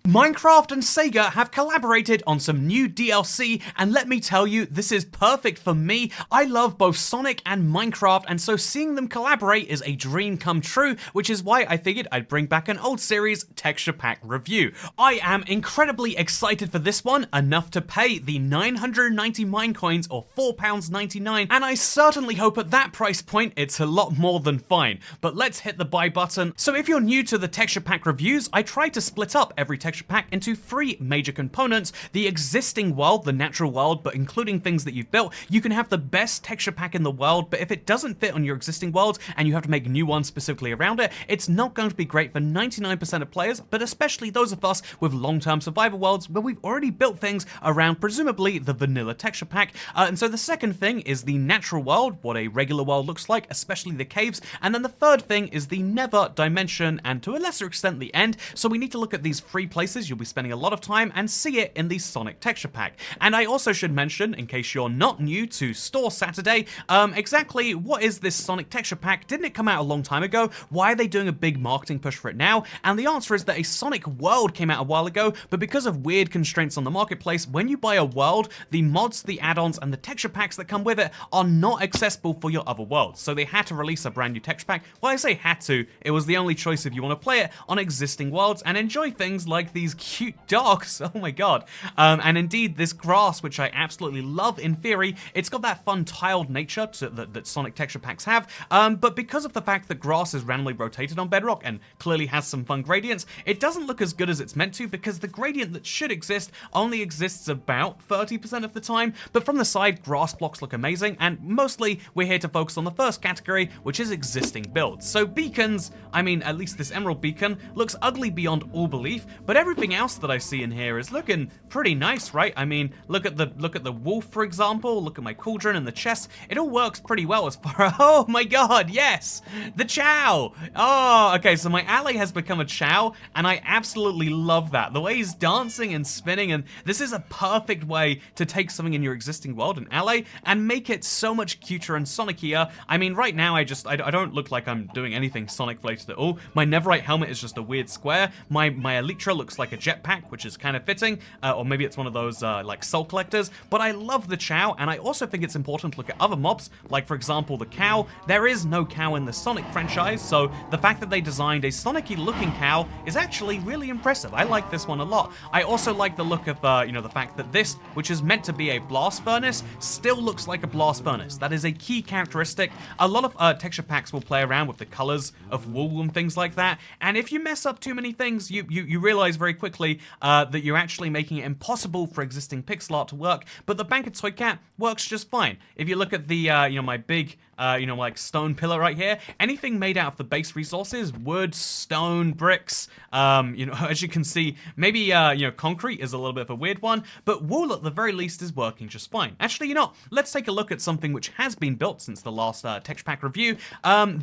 Minecraft and Sega have collaborated on some new DLC, and let me tell you, this is perfect for me. I love both Sonic and Minecraft, and so seeing them collaborate is a dream come true, which is why I figured I'd bring back an old series, Texture Pack Review. I am incredibly excited for this one, enough to pay the 990 Minecoins or £4.99, and I certainly hope at that price point it's a lot more than fine. But let's hit the buy button. So if you're new to the Texture Pack reviews, I try to split up every texture pack into 3 major components: the existing world, the natural world, but including things that you've built. You can have the best texture pack in the world, but if it doesn't fit on your existing world and you have to make new ones specifically around it, it's not going to be great for 99% of players, but especially those of us with long-term survival worlds where we've already built things around presumably the vanilla texture pack. And so the second thing is the natural world, what a regular world looks like, especially the caves, and then the third thing is the nether dimension, and to a lesser extent the end. So we need to look at these 3 places you'll be spending a lot of time and see it in the Sonic texture pack. And I also should mention, in case you're not new to Store Saturday, exactly what is this Sonic texture pack? Didn't it come out a long time ago? Why are they doing a big marketing push for it now? And the answer is that a Sonic world came out a while ago, but because of weird constraints on the marketplace, when you buy a world, the mods, the add-ons, and the texture packs that come with it are not accessible for your other worlds. So they had to release a brand new texture pack. Well, I say had to, it was the only choice if you want to play it on existing worlds and enjoy things like these cute dogs. Oh my god. And indeed, this grass, which I absolutely love in theory, it's got that fun tiled nature that Sonic texture packs have, but because of the fact that grass is randomly rotated on Bedrock and clearly has some fun gradients, it doesn't look as good as it's meant to, because the gradient that should exist only exists about 30% of the time. But from the side, grass blocks look amazing, and mostly we're here to focus on the first category, which is existing builds. So beacons, I mean, at least this emerald beacon looks ugly beyond all belief, but everything else that I see in here is looking pretty nice, right? I mean, look at the wolf, for example. Look at my cauldron and the chest. It all works pretty well as far as, oh my god, yes, the Chow. Oh, okay, so my ally has become a Chow, and I absolutely love that. The way he's dancing and spinning, and this is a perfect way to take something in your existing world, an ally, and make it so much cuter and Sonicier. I mean, right now, I don't look like I'm doing anything Sonic related at all. My Netherite helmet is just a weird square. My Elytra looks like a jetpack, which is kind of fitting, or maybe it's one of those like soul collectors, but I love the Chow, and I also think it's important to look at other mobs, like for example the cow. There is no cow in the Sonic franchise, so the fact that they designed a Sonic-y looking cow is actually really impressive. I like this one a lot. I also like the look of, the fact that this, which is meant to be a blast furnace, still looks like a blast furnace. That is a key characteristic. A lot of texture packs will play around with the colors of wool and things like that, and if you mess up too many things, you realize very quickly that you're actually making it impossible for existing pixel art to work. But the Banker Toy Cat works just fine. If you look at the, my big, like stone pillar right here, anything made out of the base resources, wood, stone, bricks, as you can see, maybe, concrete is a little bit of a weird one, but wool at the very least is working just fine. Actually, let's take a look at something which has been built since the last texture pack review.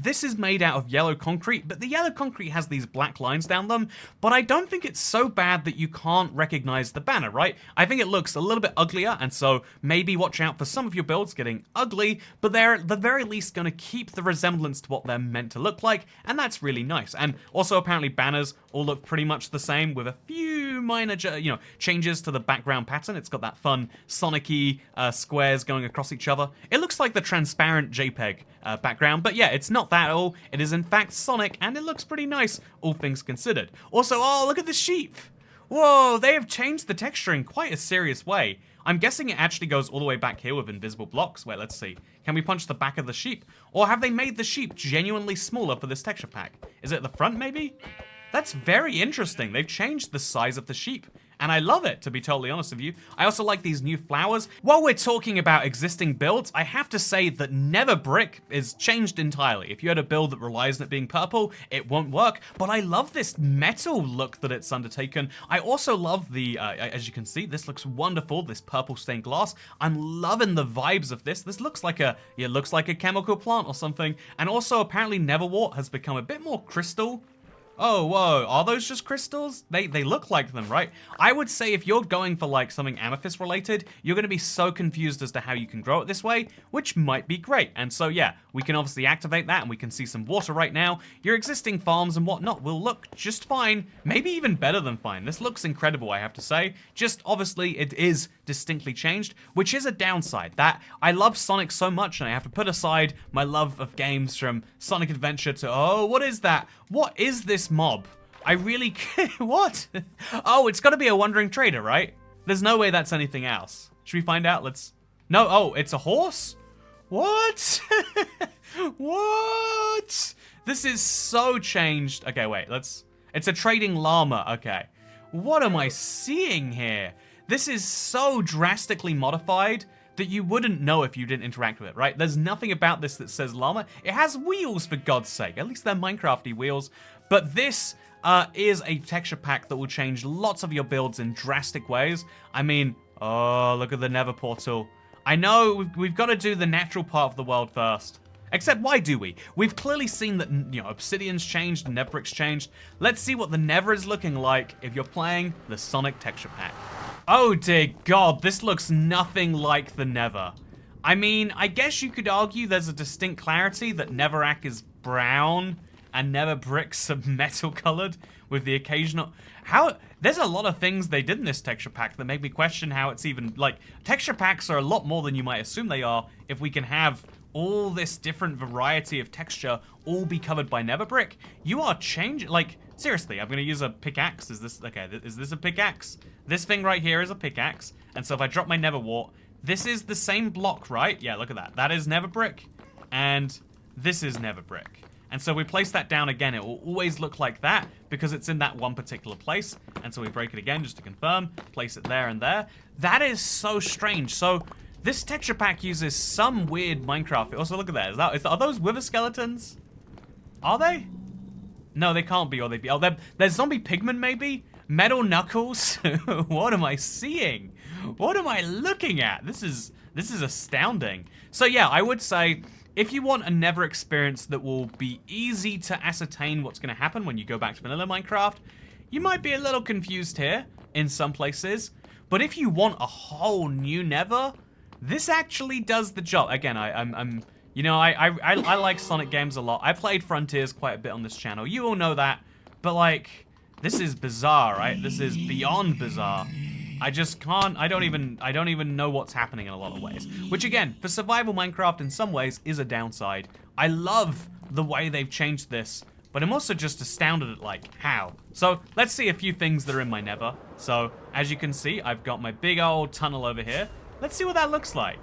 This is made out of yellow concrete, but the yellow concrete has these black lines down them, but I don't think it's so bad that you can't recognize the banner, right? I think it looks a little bit uglier, and so maybe watch out for some of your builds getting ugly, but they're at the very least going to keep the resemblance to what they're meant to look like, and that's really nice. And also apparently banners all look pretty much the same, with a few minor changes to the background pattern. It's got that fun Sonic-y squares going across each other. It looks like the transparent JPEG background, but yeah, it's not that at all. It is in fact Sonic, and it looks pretty nice, all things considered. Also, oh, look at the sheep! Whoa, they have changed the texture in quite a serious way. I'm guessing it actually goes all the way back here with invisible blocks. Wait, let's see. Can we punch the back of the sheep? Or have they made the sheep genuinely smaller for this texture pack? Is it the front, maybe? That's very interesting. They've changed the size of the sheep, and I love it, to be totally honest with you. I also like these new flowers. While we're talking about existing builds, I have to say that Nether Brick is changed entirely. If you had a build that relies on it being purple, it won't work, but I love this metal look that it's undertaken. I also love the, as you can see, this looks wonderful, this purple stained glass. I'm loving the vibes of this. This looks like a chemical plant or something, and also apparently Neverwart has become a bit more crystal. Oh, whoa, are those just crystals? They look like them, right? I would say if you're going for like something amethyst related, you're gonna be so confused as to how you can grow it this way, which might be great. And so yeah, we can obviously activate that and we can see some water right now. Your existing farms and whatnot will look just fine, maybe even better than fine. This looks incredible, I have to say. Just obviously it is distinctly changed, which is a downside. That I love Sonic so much and I have to put aside my love of games from Sonic Adventure to, oh, what is that? What is this mob? I really what? Oh, it's gotta be a wandering trader, right? There's no way that's anything else. Should we find out? No, oh, it's a horse? What? What? This is so changed. Okay, wait, it's a trading llama, okay. What am I seeing here? This is so drastically modified that you wouldn't know if you didn't interact with it, right? There's nothing about this that says llama. It has wheels, for God's sake. At least they're Minecrafty wheels. But this is a texture pack that will change lots of your builds in drastic ways. I mean, oh, look at the Nether portal. I know we've got to do the natural part of the world first. Except, why do we? We've clearly seen that, you know, obsidian's changed, nether brick's changed. Let's see what the nether is looking like if you're playing the Sonic texture pack. Oh dear God, this looks nothing like the nether. I mean, I guess you could argue there's a distinct clarity that netherrack is brown and nether bricks are metal colored with the occasional... There's a lot of things they did in this texture pack that make me question how it's even... Like, texture packs are a lot more than you might assume they are if we can have all this different variety of texture all be covered by nether brick. You are changing... Like, seriously, I'm going to use a pickaxe. Is this... Okay, is this a pickaxe? This thing right here is a pickaxe. And so if I drop my nether wart, this is the same block, right? Yeah, look at that. That is nether brick. And this is nether brick. And so we place that down again. It will always look like that because it's in that one particular place. And so we break it again just to confirm. Place it there and there. That is so strange. So this texture pack uses some weird Minecraft. Also, look at that. Are those wither skeletons? Are they? No, they can't be, or they'd be. Oh, they're zombie pigmen, maybe? Metal knuckles? What am I seeing? What am I looking at? This is astounding. So yeah, I would say if you want a nether experience that will be easy to ascertain what's going to happen when you go back to vanilla Minecraft, you might be a little confused here in some places. But if you want a whole new nether, this actually does the job. Again, you know, I like Sonic games a lot. I played Frontiers quite a bit on this channel. You all know that. But like, this is bizarre, right? This is beyond bizarre. I just can't, I don't even know what's happening in a lot of ways. Which again, for survival Minecraft in some ways is a downside. I love the way they've changed this, but I'm also just astounded at like, how? So let's see a few things that are in my nether. So as you can see, I've got my big old tunnel over here. Let's see what that looks like.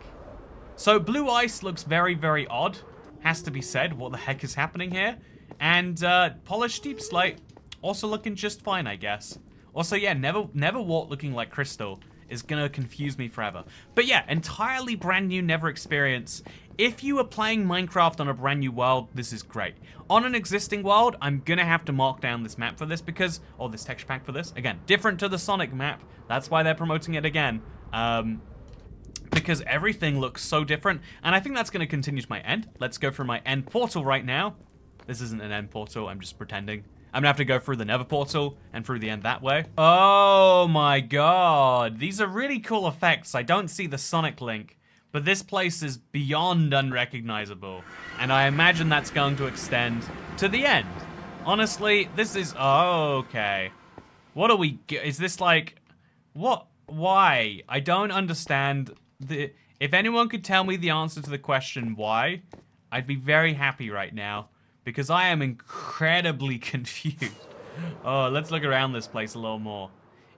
So blue ice looks very, very odd. Has to be said, what the heck is happening here? And polished deep slate, also looking just fine, I guess. Also, yeah, Nether wart looking like crystal is gonna confuse me forever. But yeah, entirely brand new Nether experience. If you are playing Minecraft on a brand new world, this is great. On an existing world, I'm gonna have to mark down this map for this because, or this texture pack for this. Again, different to the Sonic map. That's why they're promoting it again. Because everything looks so different. And I think that's gonna continue to my end. Let's go for my end portal right now. This isn't an end portal, I'm just pretending. I'm gonna have to go through the Nether portal and through the end that way. Oh my God. These are really cool effects. I don't see the Sonic link, but this place is beyond unrecognizable. And I imagine that's going to extend to the end. Honestly, this is, oh, okay. What are we, is this like, what, why? I don't understand if anyone could tell me the answer to the question why, I'd be very happy right now. Because I am incredibly confused. Oh, let's look around this place a little more.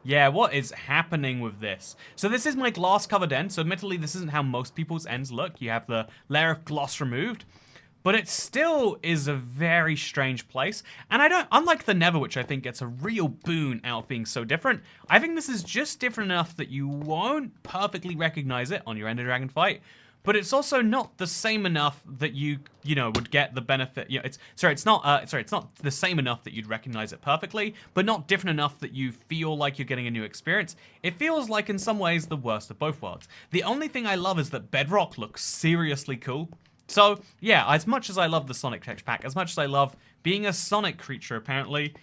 Yeah, what is happening with this? So this is my glass covered end. So admittedly, this isn't how most people's ends look. You have the layer of gloss removed. But it still is a very strange place. And unlike the Nether, which I think gets a real boon out of being so different, I think this is just different enough that you won't perfectly recognize it on your Ender Dragon fight. But it's also not the same enough that you know, would get the benefit. You know, it's not the same enough that you'd recognize it perfectly, but not different enough that you feel like you're getting a new experience. It feels like, in some ways, the worst of both worlds. The only thing I love is that Bedrock looks seriously cool. So, yeah, as much as I love the Sonic texture pack, as much as I love being a Sonic creature, apparently,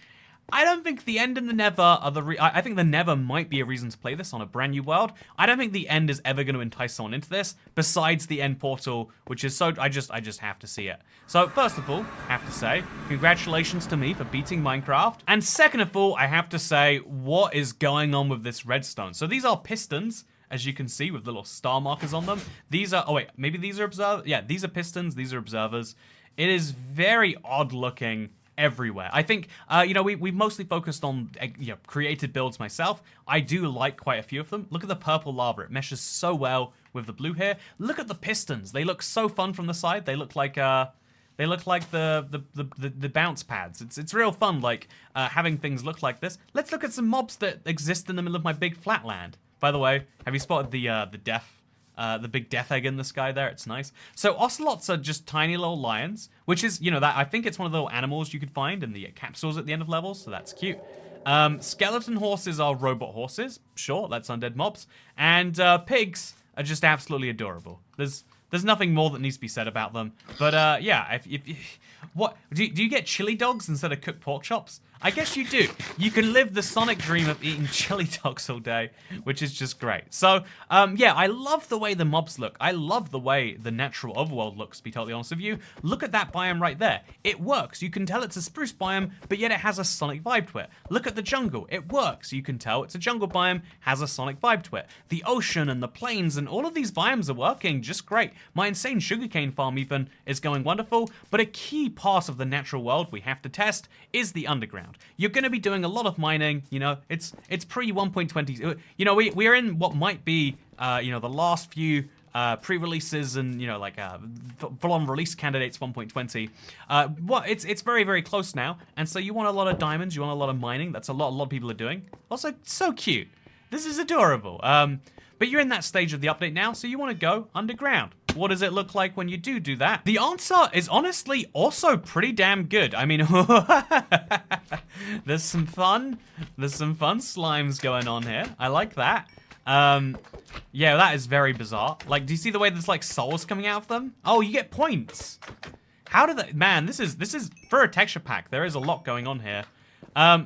I don't think the End and the Nether are I think the Nether might be a reason to play this on a brand new world. I don't think the End is ever going to entice someone into this, besides the End portal, which is so... I just have to see it. So, first of all, I have to say, congratulations to me for beating Minecraft. And second of all, I have to say, what is going on with this redstone? So these are pistons, as you can see, with little star markers on them. These are... Oh, wait, maybe these are observers? Yeah, these are pistons, these are observers. It is very odd looking everywhere. I think, you know, we've mostly focused on, you know, created builds myself. I do like quite a few of them. Look at the purple lava. It meshes so well with the blue here. Look at the pistons. They look so fun from the side. They look like, the bounce pads. It's real fun, like, having things look like this. Let's look at some mobs that exist in the middle of my big flat land. By the way, have you spotted the big death egg in the sky there? It's nice. So ocelots are just tiny little lions, which is, you know, that I think it's one of the little animals you could find in the capsules at the end of levels, so that's cute. Skeleton horses are robot horses. Sure, that's undead mobs. And pigs are just absolutely adorable. There's nothing more that needs to be said about them. But yeah, what do you get chili dogs instead of cooked pork chops? I guess you do. You can live the Sonic dream of eating chili dogs all day, which is just great. So, yeah, I love the way the mobs look. I love the way the natural overworld looks, to be totally honest with you. Look at that biome right there. It works. You can tell it's a spruce biome, but yet it has a Sonic vibe to it. Look at the jungle. It works. You can tell it's a jungle biome, has a Sonic vibe to it. The ocean and the plains and all of these biomes are working just great. My insane sugarcane farm even is going wonderful, but a key part of the natural world we have to test is the underground. You're going to be doing a lot of mining, you know, it's pre 1.20, you know, we're in what might be, you know, the last few pre-releases and, you know, like full-on release candidates 1.20. It's very, very close now, and so you want a lot of diamonds, you want a lot of mining. That's a lot of people are doing. Also, so cute. This is adorable. But you're in that stage of the update now, so you want to go underground. What does it look like when you do that? The answer is honestly also pretty damn good. I mean, there's some fun slimes going on here. I like that. Yeah, that is very bizarre. Like, do you see the way there's like souls coming out of them? Oh, you get points. How did that? Man, this is for a texture pack. There is a lot going on here.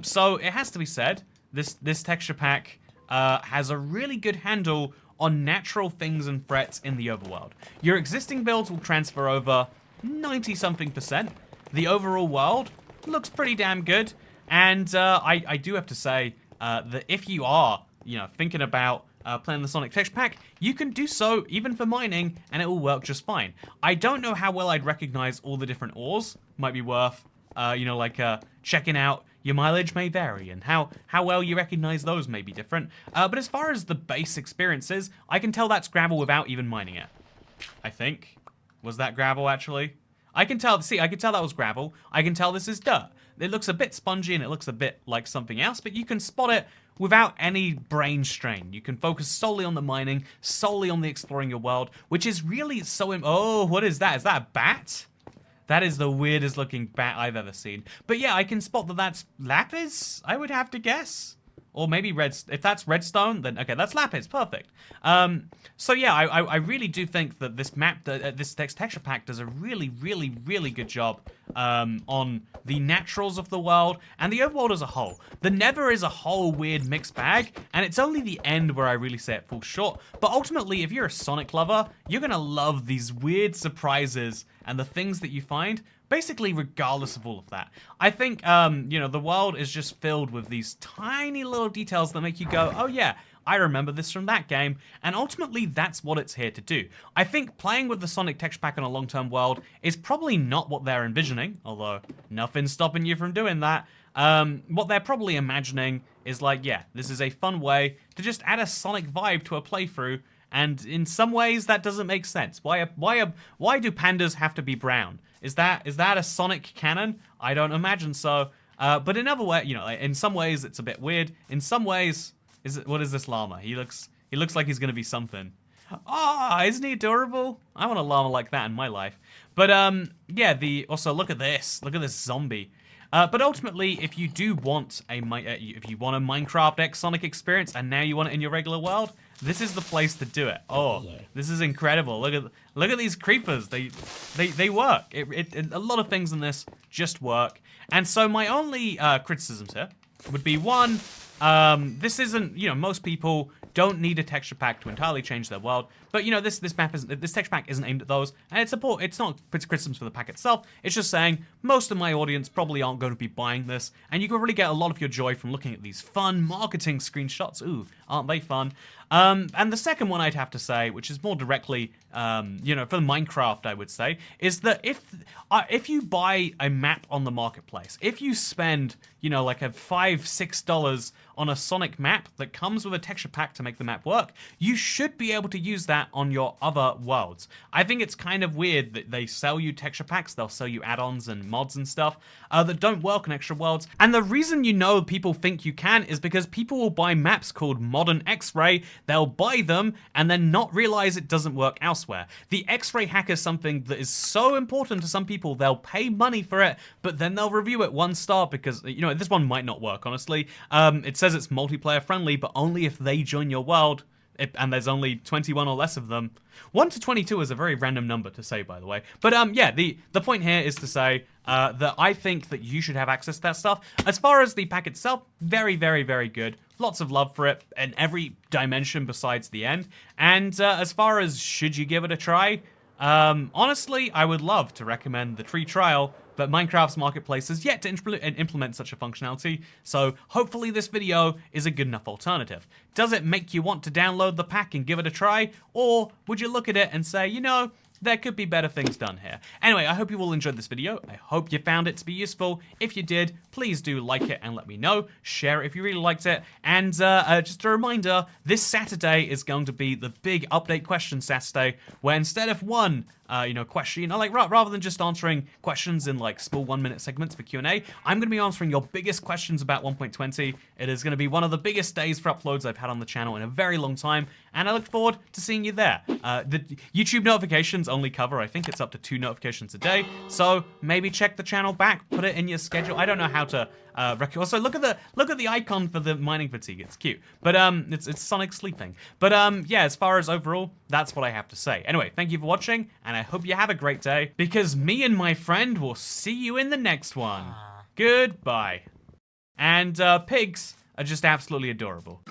So it has to be said, this texture pack has a really good handle on natural things and threats in the overworld. Your existing builds will transfer over 90-something%. The overall world looks pretty damn good. And I do have to say that if you are, you know, thinking about playing the Sonic texture pack, you can do so even for mining, and it will work just fine. I don't know how well I'd recognize all the different ores. Might be worth, you know, like checking out. Your mileage may vary, and how well you recognize those may be different. But as far as the base experiences, I can tell that's gravel without even mining it. I think. Was that gravel, actually? I can tell, see, I can tell that was gravel. I can tell this is dirt. It looks a bit spongy, and it looks a bit like something else, but you can spot it without any brain strain. You can focus solely on the mining, solely on the exploring your world, which is really so... Oh, what is that? Is that a bat? That is the weirdest looking bat I've ever seen. But yeah, I can spot that that's lapis, I would have to guess. Or maybe if that's redstone, then okay, that's lapis, perfect. So yeah, I really do think that this map, this texture pack does a really, really, really good job on the naturals of the world and the overworld as a whole. The Nether is a whole weird mixed bag, and it's only the end where I really say it falls short. But ultimately, if you're a Sonic lover, you're gonna love these weird surprises and the things that you find, basically regardless of all of that. I think, you know, the world is just filled with these tiny little details that make you go, oh yeah, I remember this from that game, and ultimately that's what it's here to do. I think playing with the Sonic texture pack in a long-term world is probably not what they're envisioning, although nothing's stopping you from doing that. What they're probably imagining is like, yeah, this is a fun way to just add a Sonic vibe to a playthrough, and in some ways that doesn't make sense. Why do pandas have to be brown? Is that a Sonic canon? I don't imagine so. But in other ways, you know, in some ways it's a bit weird. In some ways, what is this llama? He looks like he's gonna be something. Ah, isn't he adorable? I want a llama like that in my life. But yeah, also look at this. Look at this zombie. But ultimately, if you do want a Minecraft X Sonic experience, and now you want it in your regular world, this is the place to do it. Oh, this is incredible! Look at these creepers. They work. A lot of things in this just work. And so my only criticisms here would be one. This isn't, most people don't need a texture pack to entirely change their world, but this texture pack isn't aimed at those, and it's not criticisms for the pack itself. It's just saying most of my audience probably aren't going to be buying this, and you can really get a lot of your joy from looking at these fun marketing screenshots. Ooh, aren't they fun? And the second one I'd have to say, which is more directly, for Minecraft, I would say, is that if you buy a map on the marketplace, if you spend, like a $5-6 on a Sonic map that comes with a texture pack to make the map work, you should be able to use that on your other worlds. I think it's kind of weird that they sell you texture packs, they'll sell you add-ons and mods and stuff that don't work on extra worlds. And the reason people think you can is because people will buy maps called Modern X-Ray, they'll buy them and then not realize it doesn't work elsewhere. The X-Ray hack is something that is so important to some people, they'll pay money for it, but then they'll review it 1 star because, this one might not work, honestly. It says it's multiplayer friendly, but only if they join your world, and there's only 21 or less of them. 1 to 22 is a very random number to say, by the way. But the point here is to say that I think that you should have access to that stuff. As far as the pack itself, very, very, very good. Lots of love for it in every dimension besides the end. And as far as should you give it a try, honestly, I would love to recommend the free trial, but Minecraft's marketplace has yet to implement such a functionality, so hopefully this video is a good enough alternative. Does it make you want to download the pack and give it a try, or would you look at it and say, there could be better things done here? Anyway, I hope you all enjoyed this video. I hope you found it to be useful. If you did, please do like it and let me know. Share it if you really liked it. And just a reminder, this Saturday is going to be the big update question Saturday, where instead of one question, rather than just answering questions in small 1-minute segments for Q&A, I'm going to be answering your biggest questions about 1.20. It is going to be one of the biggest days for uploads I've had on the channel in a very long time, and I look forward to seeing you there. The YouTube notifications only cover, I think it's up to 2 notifications a day, so maybe check the channel back, put it in your schedule. I don't know how to also look at the icon for the mining fatigue. It's cute, but it's Sonic sleeping. But as far as overall, that's what I have to say. Anyway, thank you for watching, and I hope you have a great day, because me and my friend will see you in the next one. Goodbye. And pigs are just absolutely adorable.